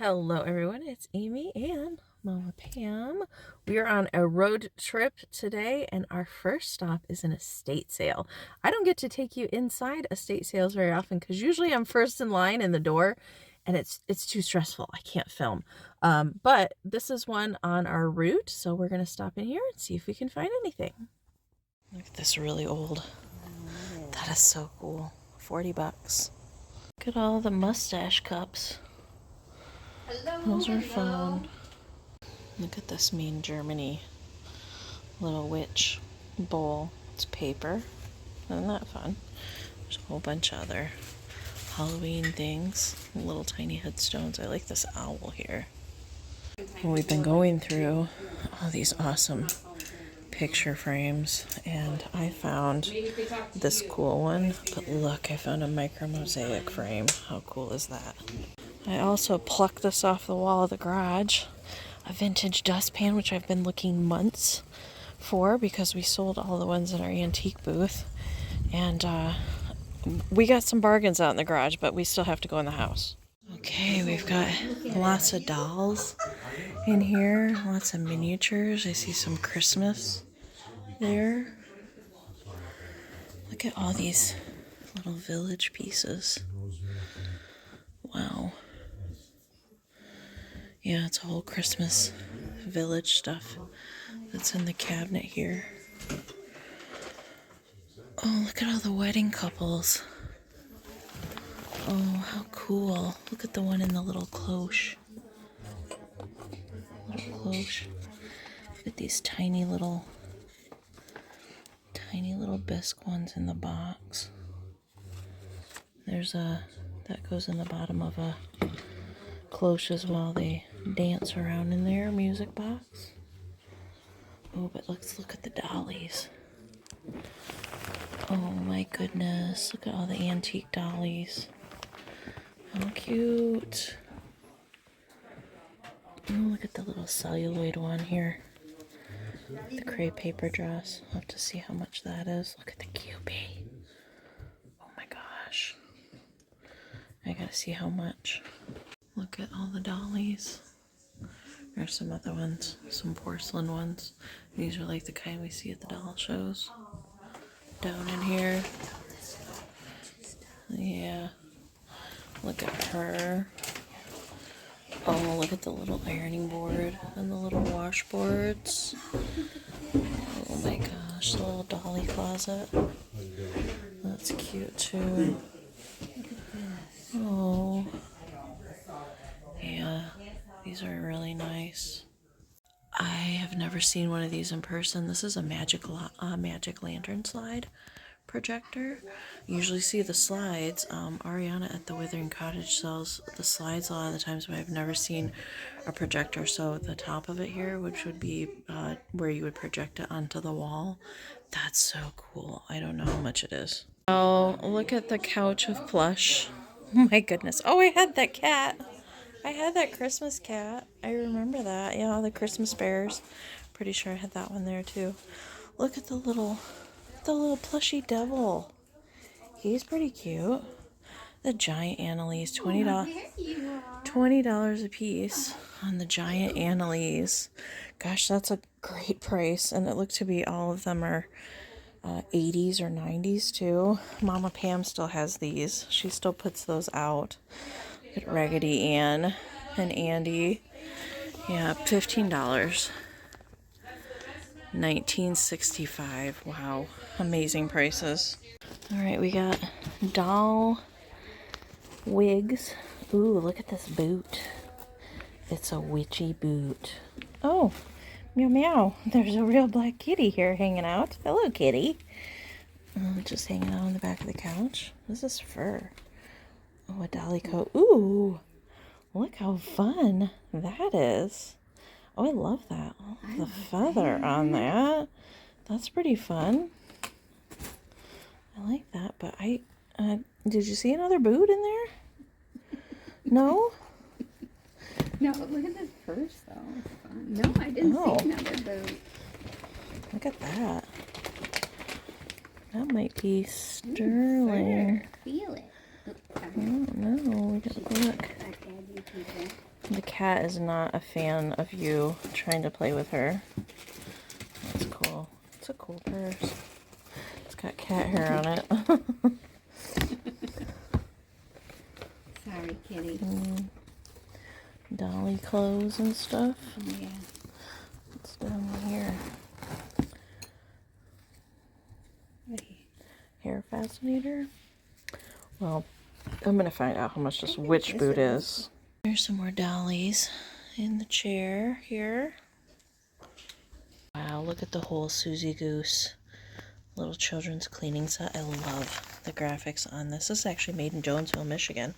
Hello everyone, it's Amy and Mama Pam. We are on a road trip today and our first stop is an estate sale. I don't get to take you inside estate sales very often because usually I'm first in line in the door and it's too stressful. I can't film. But this is one on our route, so we're going to stop in here and see if we can find anything. Look at this really old. That is so cool. 40 bucks. Look at all the mustache cups. Those are fun. Look at this Mean Germany little witch bowl. It's paper. Isn't that fun? There's a whole bunch of other Halloween things. Little tiny headstones. I like this owl here. Well, we've been going through all these awesome picture frames and I found this cool one. But look, I found a micro mosaic frame. How cool is that? I also plucked this off the wall of the garage, a vintage dustpan, which I've been looking months for because we sold all the ones in our antique booth. And we got some bargains out in the garage, but we still have to go in the house. Okay, we've got lots of dolls in here, lots of miniatures. I see some Christmas there. Look at all these little village pieces. Wow. Yeah, it's a whole Christmas village stuff that's in the cabinet here. Oh, look at all the wedding couples. Oh, how cool. Look at the one in the little cloche. Little cloche. Look at these tiny little bisque ones in the box. There's that goes in the bottom of a cloche as well. They dance around in their music box. Oh, but let's look at the dollies. Oh my goodness, look at all the antique dollies. How cute. Oh, look at the little celluloid one here. The crepe paper dress. I'll have to see how much that is. Look at the Cupid. Oh my gosh. I gotta see how much. Look at all the dollies. There's some other ones, some porcelain ones. These are like the kind we see at the doll shows. Down in here. Yeah. Look at her. Oh, look at the little ironing board and the little washboards. Oh my gosh, the little dolly closet. That's cute too. Oh. Yeah, these are really nice. I have never seen one of these in person. This is a magic lantern slide projector. You usually see the slides. Ariana at the Withering Cottage sells the slides a lot of the times, but I've never seen a projector. So the top of it here, which would be where you would project it onto the wall. That's so cool. I don't know how much it is. Oh, look at the couch of plush. Oh my goodness. Oh, I had that cat. I had that Christmas cat. I remember that. Yeah, the Christmas bears. Pretty sure I had that one there too. Look at the little plushy devil. He's pretty cute. The giant Annalise, $20 a piece on the giant Annalise. Gosh, that's a great price. And it looked to be all of them are 80s or 90s too. Mama Pam still has these. She still puts those out. Look at Raggedy Ann and Andy. Yeah, $15. 1965. Wow, amazing prices. All right, we got doll wigs. Ooh, look at this boot. It's a witchy boot. Oh, meow meow. There's a real black kitty here hanging out. Hello, kitty. Just hanging out on the back of the couch. This is fur. Oh, a dolly coat. Ooh, look how fun that is. Oh, I love that. Oh, the feather on that. That's pretty fun. I like that, but did you see another boot in there? No? No, look at this purse though. It's fun. No, I didn't see another boot. Look at that. That might be sterling. Feel it. Oh no, we gotta look. cat is not a fan of you trying to play with her. That's cool. It's a cool purse. It's got cat hair on it. Sorry, kitty. Dolly clothes and stuff. Oh, yeah. What's down here? Hair fascinator. Well, I'm gonna find out how much this witch boot is. Here's some more dollies in the chair here. Wow, look at the whole Susie Goose little children's cleaning set. I love the graphics on this. This is actually made in Jonesville, Michigan,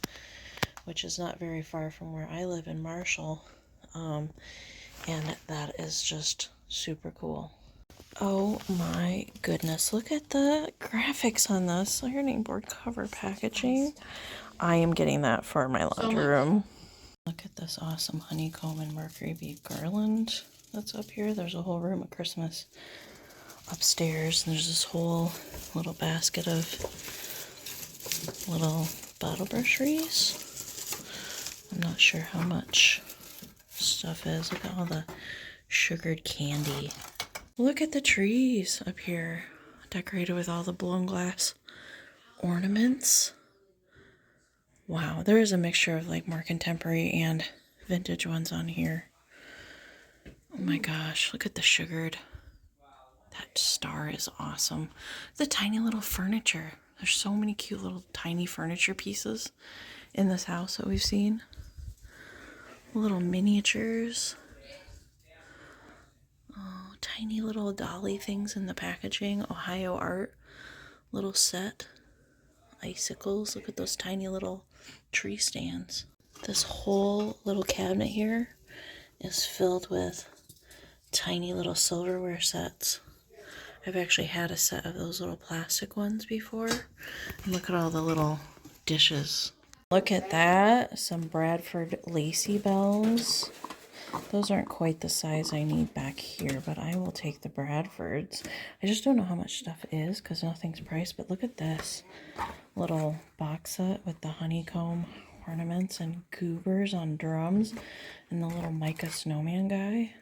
which is not very far from where I live in Marshall. And that is just super cool. Oh my goodness, look at the graphics on this. Ironing board cover packaging. I am getting that for my laundry room. Look at this awesome honeycomb and mercury bead garland that's up here. There's a whole room of Christmas upstairs, and there's this whole little basket of little bottle brusheries. I'm not sure how much stuff is. Look at all the sugared candy. Look at the trees up here, decorated with all the blown glass ornaments. Wow, there is a mixture of like more contemporary and vintage ones on here. Oh my gosh, look at the sugared. That star is awesome. The tiny little furniture. There's so many cute little tiny furniture pieces in this house that we've seen. Little miniatures. Oh, tiny little dolly things in the packaging. Ohio art. Little set. Icicles. Look at those tiny little tree stands. This whole little cabinet here is filled with tiny little silverware sets. I've actually had a set of those little plastic ones before. And look at all the little dishes. Look at that. Some Bradford Lacey bells. Those aren't quite the size I need back here, but I will take the Bradfords. I just don't know how much stuff is because nothing's priced, but look at this little box set with the honeycomb ornaments and goobers on drums and the little mica snowman guy.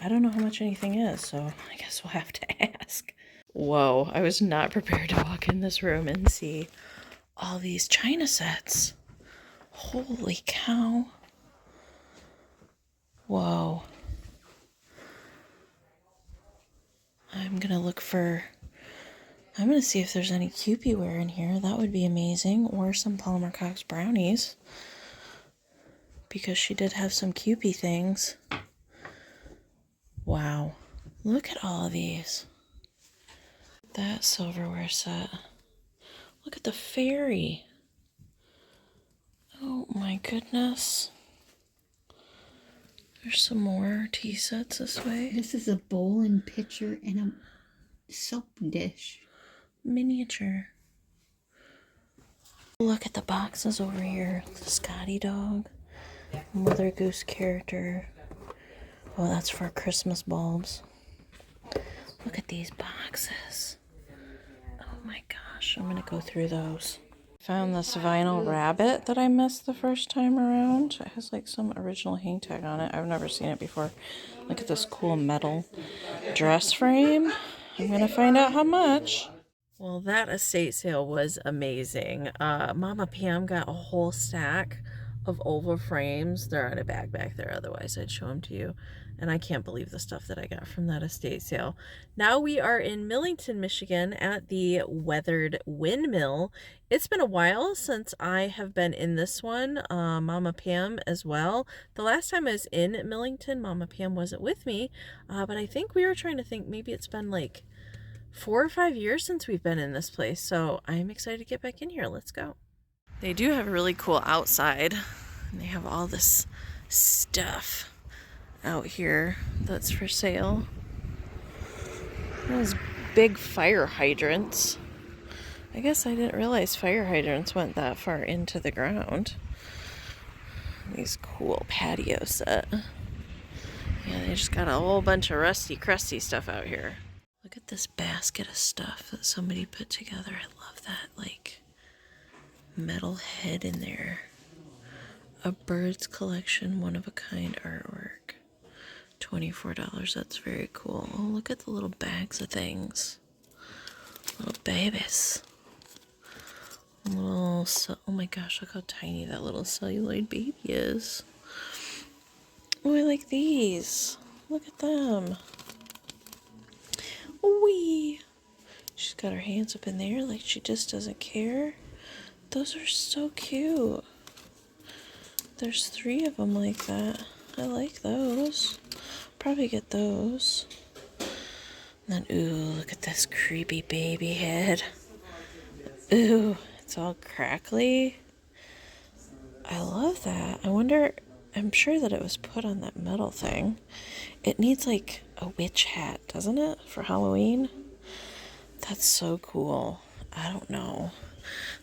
I don't know how much anything is, so I guess we'll have to ask. Whoa, I was not prepared to walk in this room and see all these china sets. Holy cow. Whoa. I'm gonna see if there's any Kewpie ware in here. That would be amazing. Or some Palmer Cox brownies. Because she did have some Kewpie things. Wow. Look at all of these. That silverware set. Look at the fairy. Oh my goodness. There's some more tea sets this way. This is a bowl and pitcher and a soap dish. Miniature. Look at the boxes over here. The Scotty dog. Mother Goose character. Oh, that's for Christmas bulbs. Look at these boxes. Oh my gosh, I'm gonna go through those. Found this vinyl rabbit that I missed the first time around. It has like some original hang tag on it. I've never seen it before. Look at this cool metal dress frame. I'm gonna find out how much. Well, that estate sale was amazing. Mama Pam got a whole stack of oval frames. They're in a bag back there, otherwise I'd show them to you. And I can't believe the stuff that I got from that estate sale. Now we are in Millington, Michigan at the Weathered Windmill. It's been a while since I have been in this one. Mama Pam as well. The last time I was in Millington, Mama Pam wasn't with me. But I think we were trying to think maybe it's been like 4 or 5 years since we've been in this place. So I'm excited to get back in here. Let's go. They do have a really cool outside. And they have all this stuff out here that's for sale. Those big fire hydrants. I guess I didn't realize fire hydrants went that far into the ground. These cool patio set. Yeah, they just got a whole bunch of rusty, crusty stuff out here. Look at this basket of stuff that somebody put together. I love that, like, metal head in there. A Birds Collection one-of-a-kind artwork. $24. That's very cool. Oh, look at the little bags of things. Little babies. Oh my gosh, look how tiny that little celluloid baby is. Oh, I like these. Look at them. Wee. She's got her hands up in there like she just doesn't care. Those are so cute. There's 3 of them like that. I like those. Probably get those. And then, ooh, look at this creepy baby head. Ooh, it's all crackly. I love that. I wonder, I'm sure that it was put on that metal thing. It needs like a witch hat, doesn't it, for Halloween? That's so cool. I don't know.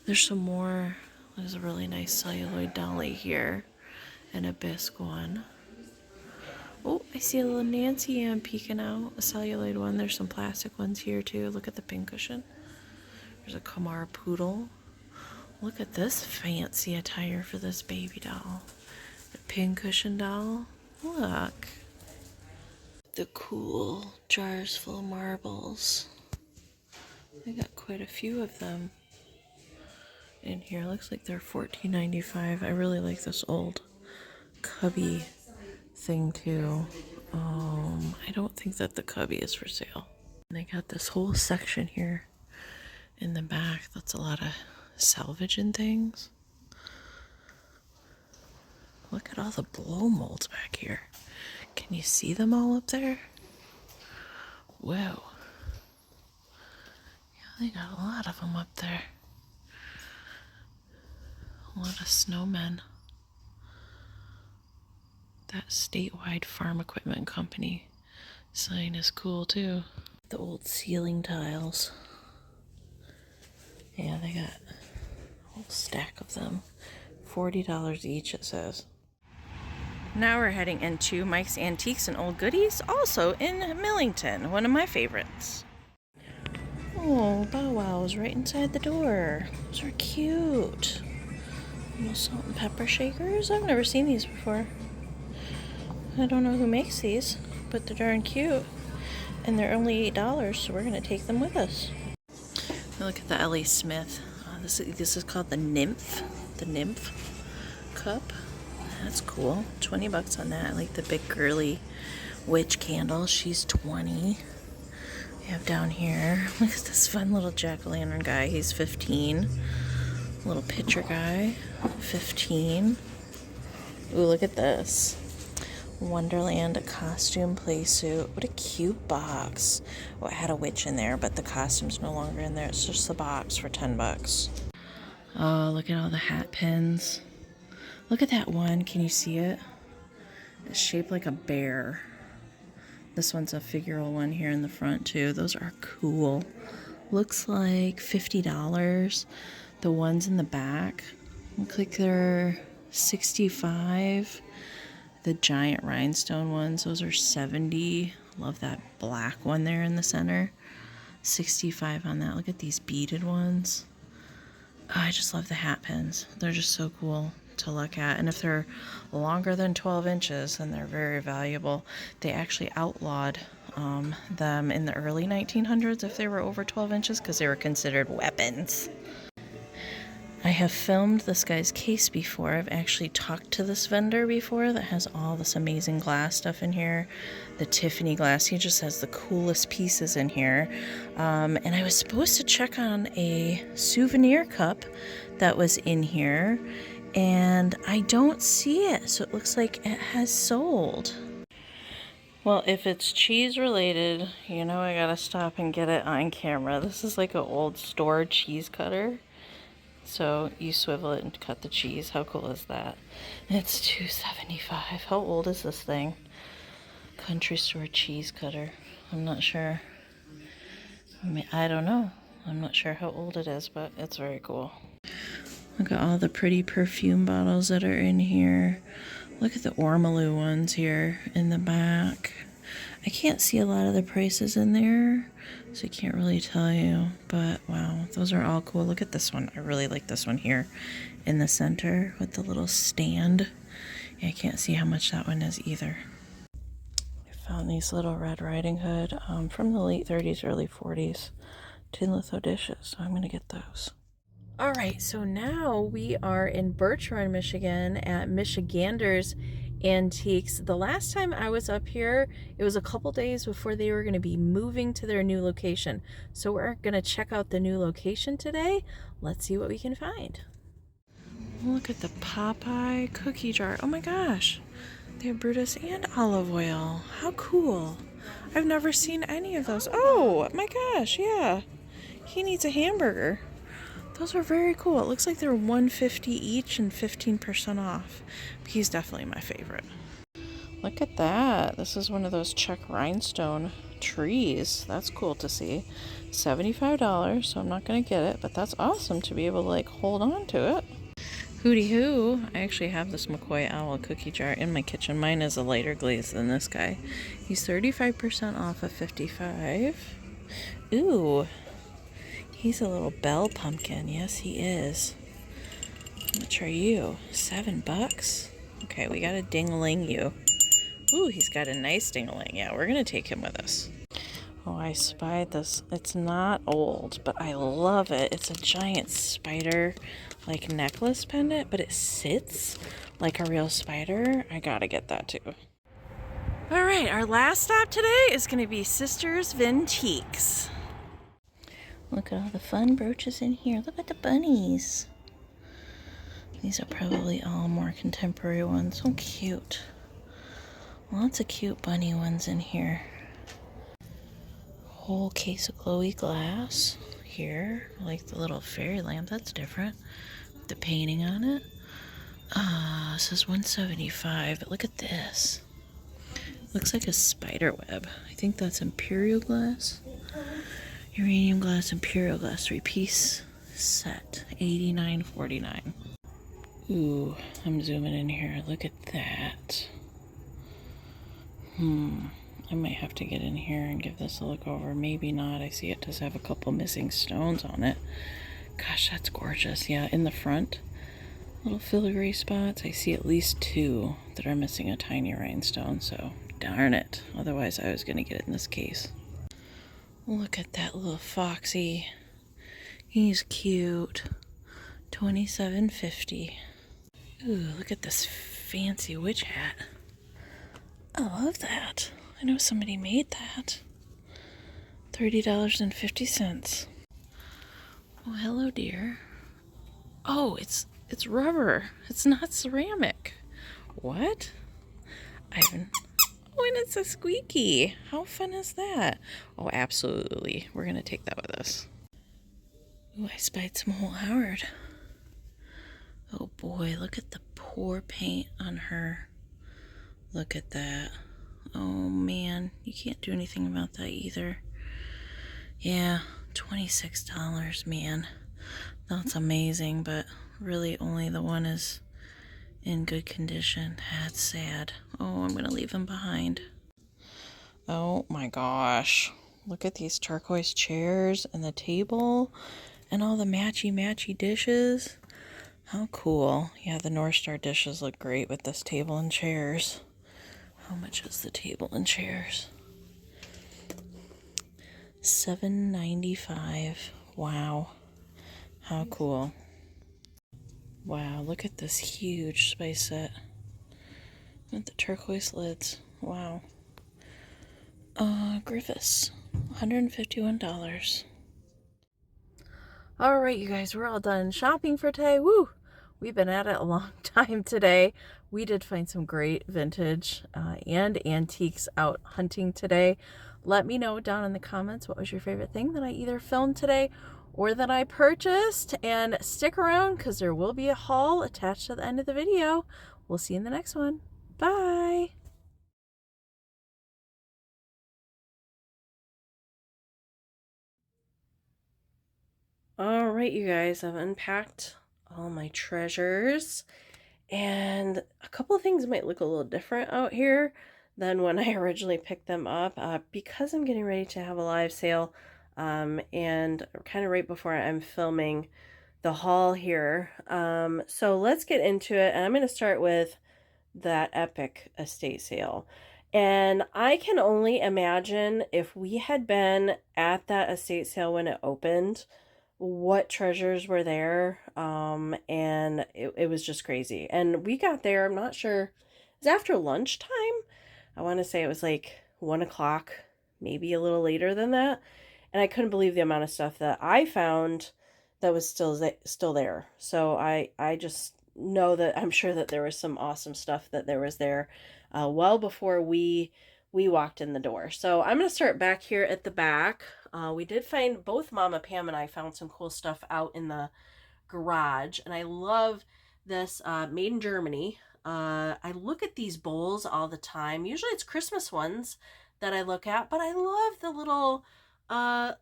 There's some more. There's a really nice celluloid dolly here. And a bisque one. Oh, I see a little Nancy Ann peeking out. A celluloid one. There's some plastic ones here too. Look at the pincushion. There's a Kamar poodle. Look at this fancy attire for this baby doll. The pincushion doll. Look. The cool jars full of marbles. I got quite a few of them in here. Looks like they're $14.95. I really like this old cubby thing too. I don't think that the cubby is for sale. And they got this whole section here in the back. That's a lot of salvage and things. Look at all the blow molds back here. Can you see them all up there? Whoa. Yeah, they got a lot of them up there. A lot of snowmen. That statewide farm equipment company sign is cool too. The old ceiling tiles. Yeah, they got a whole stack of them. $40 each, it says. Now we're heading into Mike's Antiques and Old Goodies, also in Millington, one of my favorites. Oh, Bow Wow's right inside the door. Those are cute. Little salt and pepper shakers. I've never seen these before. I don't know who makes these, but they're darn cute. And they're only $8, so we're going to take them with us. Look at the L.A. Smith. This is called the Nymph. The Nymph cup. That's cool. 20 bucks on that. I like the big girly witch candle. She's 20. We have down here, look at this fun little jack-o'-lantern guy. He's 15. Little pitcher guy, 15. Ooh, look at this. Wonderland, a costume play suit. What a cute box. Oh, it had a witch in there, but the costume's no longer in there. It's just the box for 10 bucks. Oh, look at all the hat pins. Look at that one. Can you see it? It's shaped like a bear. This one's a figural one here in the front too. Those are cool. Looks like $50. The ones in the back look like they're $65. The giant rhinestone ones, those are $70. Love that black one there in the center. $65 on that. Look at these beaded ones. Oh, I just love the hat pins. They're just so cool to look at. And if they're longer than 12 inches, then they're very valuable. They actually outlawed them in the early 1900s if they were over 12 inches because they were considered weapons. I have filmed this guy's case before. I've actually talked to this vendor before that has all this amazing glass stuff in here. The Tiffany glass. He just has the coolest pieces in here. And I was supposed to check on a souvenir cup that was in here. And I don't see it. So it looks like it has sold. Well, if it's cheese related, you know I gotta stop and get it on camera. This is like an old store cheese cutter. So you swivel it and cut the cheese. How cool is that? It's $2.75. How old is this thing? Country store cheese cutter. I'm not sure. I don't know. I'm not sure how old it is, but it's very cool. Look at all the pretty perfume bottles that are in here. Look at the Ormolu ones here in the back. I can't see a lot of the prices in there, so I can't really tell you, but wow, those are all cool. Look at this one. I really like this one here in the center with the little stand. Yeah, I can't see how much that one is either. I found these little Red Riding Hood from the late 30s, early 40s tin litho dishes, so I'm gonna get those. All right, so now we are in Birch, Michigan at Michiganders Antiques. The last time I was up here, it was a couple days before they were going to be moving to their new location. So we're going to check out the new location today. Let's see what we can find. Look at the Popeye cookie jar. Oh my gosh, they have Brutus and olive oil. How cool. I've never seen any of those. Oh my gosh, yeah. He needs a hamburger. Those are very cool. It looks like they're $1.50 each and 15% off. He's definitely my favorite. Look at that. This is one of those Czech rhinestone trees. That's cool to see. $75, so I'm not going to get it, but that's awesome to be able to like hold on to it. Hooty hoo. I actually have this McCoy Owl cookie jar in my kitchen. Mine is a lighter glaze than this guy. He's 35% off of $55. Ooh. He's a little bell pumpkin. Yes, he is. How much are you? $7? Okay, we got a ding-a-ling you. Ooh, he's got a nice ding-a-ling. Yeah, we're going to take him with us. Oh, I spied this. It's not old, but I love it. It's a giant spider, like necklace pendant, but it sits like a real spider. I got to get that too. All right, our last stop today is going to be Sister's Vintiques. Look at all the fun brooches in here. Look at the bunnies. These are probably all more contemporary ones. So cute. Lots of cute bunny ones in here. Whole case of glowy glass here. I like the little fairy lamp. That's different. With the painting on it. It says $175, but look at this. Looks like a spider web. I think that's imperial glass. Uranium glass, imperial glass, 3-piece set, $89.49. Ooh, I'm zooming in here. Look at that. I might have to get in here and give this a look over. Maybe not. I see it does have a couple missing stones on it. Gosh, that's gorgeous. Yeah, in the front, little filigree spots. I see at least 2 that are missing a tiny rhinestone, so darn it. Otherwise, I was going to get it in this case. Look at that little foxy. He's cute. $27.50. Ooh, look at this fancy witch hat. I love that. I know somebody made that. $30.50. Oh, hello, dear. Oh, it's rubber. It's not ceramic. What? Oh, and it's a squeaky. How fun is that? Oh, absolutely. We're going to take that with us. Ooh, I spied some whole Howard. Oh boy, look at the poor paint on her. Look at that. Oh man, you can't do anything about that either. Yeah, $26, man. That's amazing, but really only the one is in good condition. That's sad. Oh, I'm gonna leave him behind. Oh my gosh. Look at these turquoise chairs and the table and all the matchy dishes. How cool. Yeah, the North Star dishes look great with this table and chairs. How much is the table and chairs? $7.95. Wow. How cool. Wow, look at this huge spice set. With the turquoise lids. Wow. Griffiths. $151. All right, you guys, we're all done shopping for today. Woo! We've been at it a long time today. We did find some great vintage and antiques out hunting today. Let me know down in the comments what was your favorite thing that I either filmed today or that I purchased. And stick around because there will be a haul attached to the end of the video. We'll see you in the next one. Bye! All right, you guys, I've unpacked all my treasures, and a couple of things might look a little different out here than when I originally picked them up because I'm getting ready to have a live sale and kind of right before I'm filming the haul here. So let's get into it. And I'm going to start with that epic estate sale. And I can only imagine if we had been at that estate sale when it opened, what treasures were there. And it was just crazy. And we got there, I'm not sure, it was after lunchtime. I want to say it was like 1 o'clock, maybe a little later than that. And I couldn't believe the amount of stuff that I found that was still there. So I just know that I'm sure that there was some awesome stuff that there was there well before we walked in the door. So I'm going to start back here at the back. We did find, both Mama Pam and I found some cool stuff out in the garage, and I love this made in Germany. I look at these bowls all the time. Usually it's Christmas ones that I look at, but I love the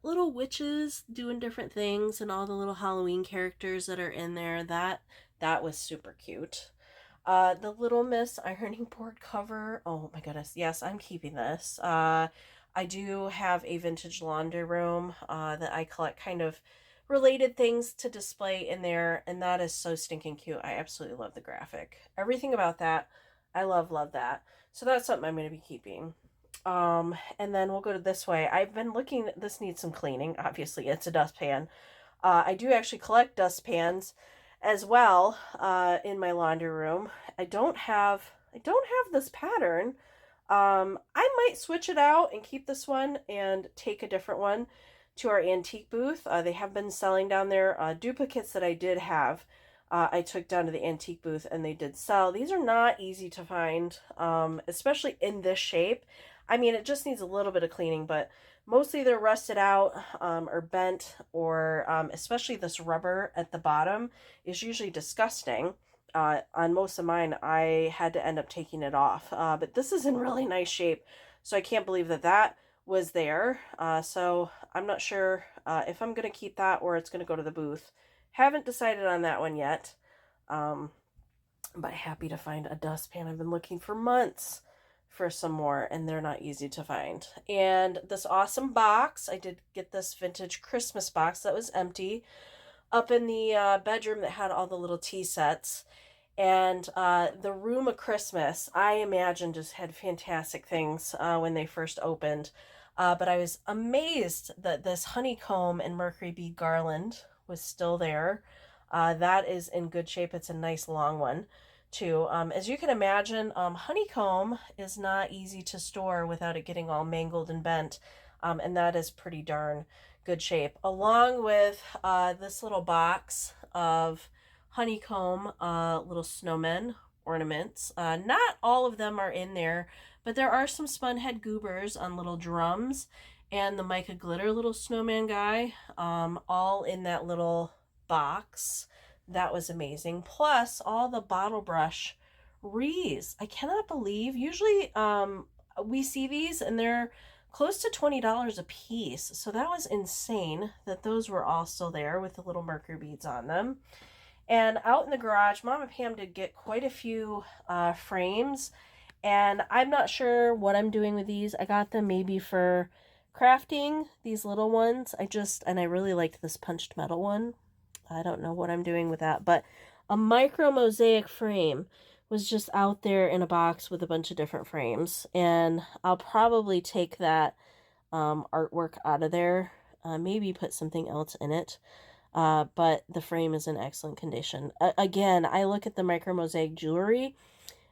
little witches doing different things and all the little Halloween characters that are in there. That was super cute. The Little Miss ironing board cover. Oh my goodness. Yes, I'm keeping this. I do have a vintage laundry room that I collect kind of related things to display in there, and that is so stinking cute. I absolutely love the graphic. Everything about that, I love that. So that's something I'm going to be keeping. And then we'll go to this way. I've been looking, this needs some cleaning. Obviously, it's a dustpan. I do actually collect dustpans as well in my laundry room. I don't have this pattern. I might switch it out and keep this one and take a different one to our antique booth. They have been selling down there duplicates that I did have. I took down to the antique booth and they did sell. These are not easy to find, especially in this shape. I mean, it just needs a little bit of cleaning, but mostly they're rusted out or bent, or especially this rubber at the bottom is usually disgusting. On most of mine, I had to end up taking it off. But this is in really nice shape, so I can't believe that was there. So I'm not sure if I'm going to keep that or it's going to go to the booth. Haven't decided on that one yet. But happy to find a dustpan. I've been looking for months for some more, and they're not easy to find. And this awesome box, I did get this vintage Christmas box that was empty up in the bedroom that had all the little tea sets. And the Room of Christmas, I imagine, just had fantastic things when they first opened. But I was amazed that this honeycomb and mercury bead garland was still there. That is in good shape. It's a nice long one too. As you can imagine, honeycomb is not easy to store without it getting all mangled and bent. And that is pretty darn good shape. Along with this little box of honeycomb little snowmen ornaments. Not all of them are in there, but there are some spunhead goobers on little drums and the mica glitter little snowman guy, all in that little box. That was amazing. Plus all the bottle brush wreaths. I cannot believe, usually we see these and they're close to $20 a piece. So that was insane that those were all still there with the little mercury beads on them. And out in the garage, Mama Pam did get quite a few frames, and I'm not sure what I'm doing with these. I got them maybe for crafting, these little ones. And I really liked this punched metal one. I don't know what I'm doing with that, but a micro mosaic frame was just out there in a box with a bunch of different frames, and I'll probably take that artwork out of there, maybe put something else in it. But the frame is in excellent condition. Again, I look at the micro mosaic jewelry,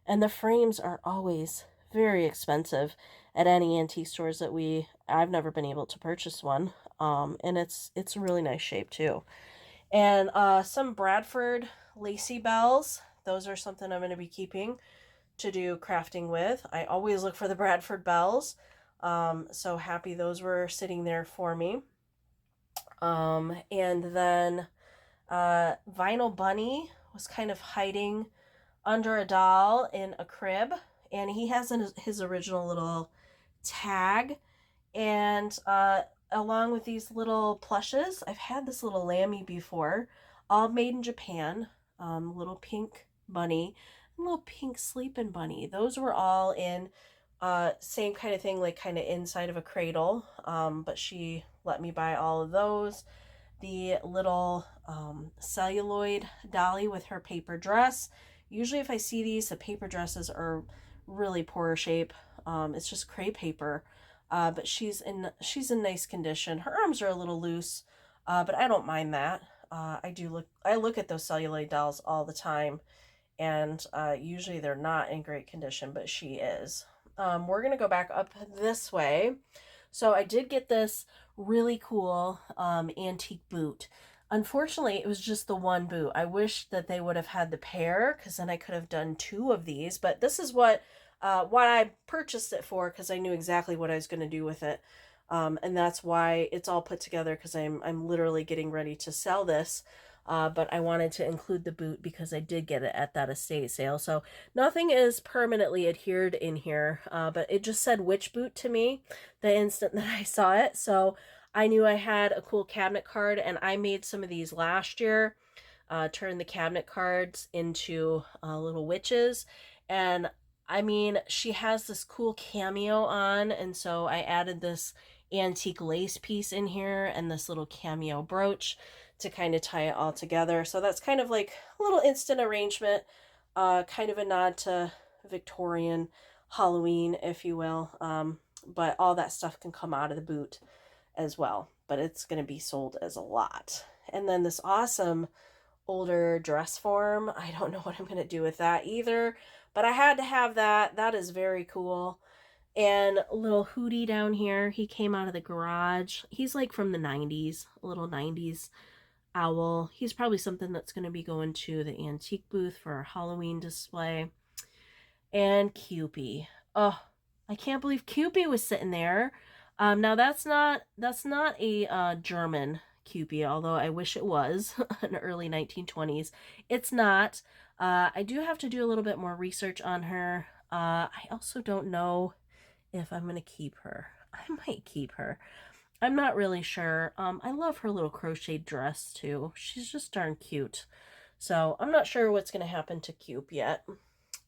and the frames are always very expensive at any antique stores that I've never been able to purchase one. And it's a really nice shape too. And some Bradford lacy bells. Those are something I'm going to be keeping to do crafting with. I always look for the Bradford bells. So happy those were sitting there for me. And then Vinyl Bunny was kind of hiding under a doll in a crib, and he has his original little tag. And along with these little plushes, I've had this little lammy before, all made in Japan. Little pink bunny, and little pink sleeping bunny. Those were all in Same kind of thing, like kind of inside of a cradle, but she let me buy all of those. The little celluloid dolly with her paper dress. Usually if I see these, the paper dresses are really poor shape. It's just crepe paper, but she's in nice condition. Her arms are a little loose, but I don't mind that. I look at those celluloid dolls all the time, and usually they're not in great condition, but she is. We're gonna go back up this way. So I did get this really cool antique boot. Unfortunately, it was just the one boot. I wish that they would have had the pair, because then I could have done two of these. But this is what I purchased it for, because I knew exactly what I was going to do with it. And that's why it's all put together, because I'm literally getting ready to sell this. But I wanted to include the boot because I did get it at that estate sale. So nothing is permanently adhered in here, but it just said witch boot to me the instant that I saw it. So I knew I had a cool cabinet card, and I made some of these last year, turned the cabinet cards into little witches. And I mean, she has this cool cameo on, and so I added this antique lace piece in here and this little cameo brooch to kind of tie it all together. So that's kind of like a little instant arrangement, kind of a nod to Victorian Halloween, if you will. But all that stuff can come out of the boot as well, but it's going to be sold as a lot. And then this awesome older dress form. I don't know what I'm going to do with that either, but I had to have that. That is very cool. And a little Hootie down here. He came out of the garage. He's like from the 90s, a little 90s owl. He's probably something that's going to be going to the antique booth for our Halloween display. And Cupie. Oh, I can't believe Cupie was sitting there. Now that's not a German Cupie, although I wish it was, an early 1920s. It's not. I do have to do a little bit more research on her. I also don't know if I'm going to keep her. I might keep her. I'm not really sure. I love her little crocheted dress too. She's just darn cute. So I'm not sure what's going to happen to Cube yet.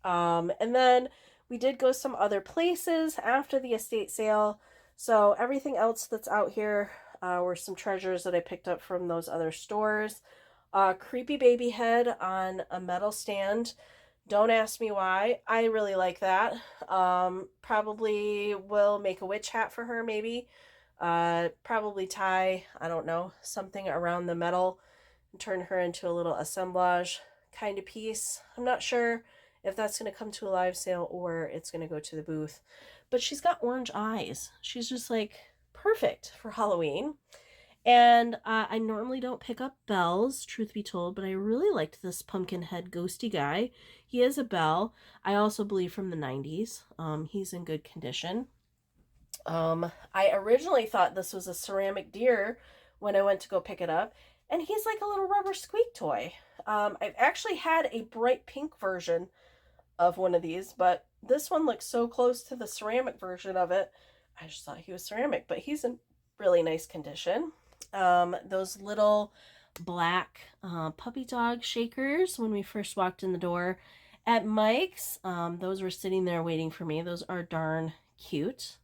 And then we did go some other places after the estate sale. So everything else that's out here were some treasures that I picked up from those other stores. Creepy baby head on a metal stand. Don't ask me why. I really like that. Probably will make a witch hat for her, maybe. Probably tie, I don't know, something around the metal and turn her into a little assemblage kind of piece. I'm not sure if that's going to come to a live sale or it's going to go to the booth. But she's got orange eyes. She's just like perfect for Halloween. And I normally don't pick up bells, truth be told, but I really liked this pumpkin head ghosty guy. He is a bell. I also believe from the 90s. He's in good condition. I originally thought this was a ceramic deer when I went to go pick it up, and he's like a little rubber squeak toy. I've actually had a bright pink version of one of these, but this one looks so close to the ceramic version of it, I just thought he was ceramic, but he's in really nice condition. Those little black puppy dog shakers when we first walked in the door at Mike's, those were sitting there waiting for me. Those are darn cute.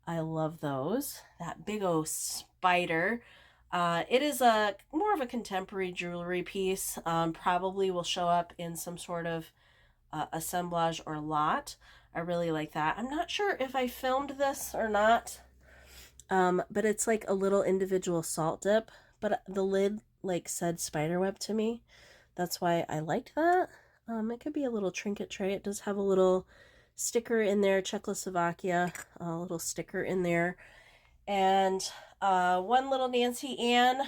I love those. That big old spider. It is a more of a contemporary jewelry piece. Probably will show up in some sort of assemblage or lot. I really like that. I'm not sure if I filmed this or not, but it's like a little individual salt dip, but the lid like said spiderweb to me. That's why I liked that. It could be a little trinket tray. It does have a little sticker in there, Czechoslovakia, a little sticker in there. And one little Nancy Ann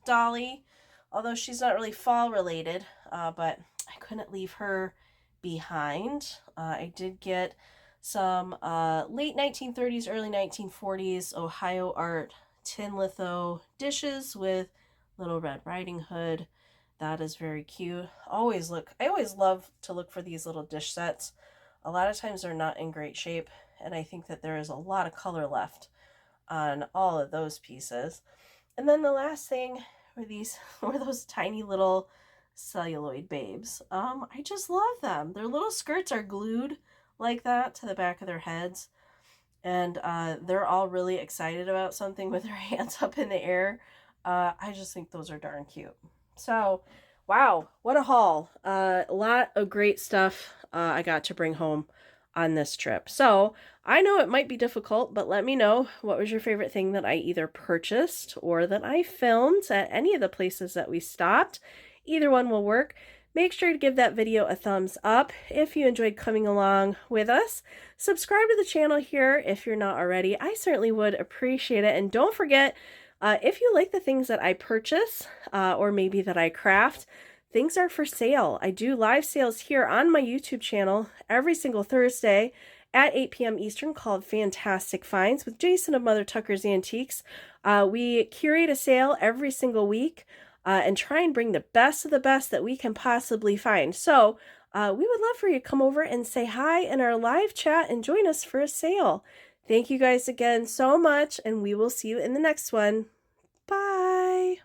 dolly, although she's not really fall related, but I couldn't leave her behind. I did get some late 1930s, early 1940s Ohio art tin litho dishes with little Red Riding Hood. That is very cute. I always love to look for these little dish sets. A lot of times they're not in great shape, and I think that there is a lot of color left on all of those pieces. And then the last thing were those tiny little celluloid babes. I just love them. Their little skirts are glued like that to the back of their heads. and they're all really excited about something with their hands up in the air. I just think those are darn cute. So, wow, what a haul. A lot of great stuff I got to bring home on this trip. So, I know it might be difficult, but let me know what was your favorite thing that I either purchased or that I filmed at any of the places that we stopped. Either one will work. Make sure to give that video a thumbs up if you enjoyed coming along with us. Subscribe to the channel here if you're not already. I certainly would appreciate it. And don't forget, if you like the things that I purchase or maybe that I craft, things are for sale. I do live sales here on my YouTube channel every single Thursday at 8 p.m. Eastern called Fantastic Finds with Jason of Mother Tucker's Antiques. We curate a sale every single week and try and bring the best of the best that we can possibly find. So we would love for you to come over and say hi in our live chat and join us for a sale. Thank you guys again so much, and we will see you in the next one. Bye.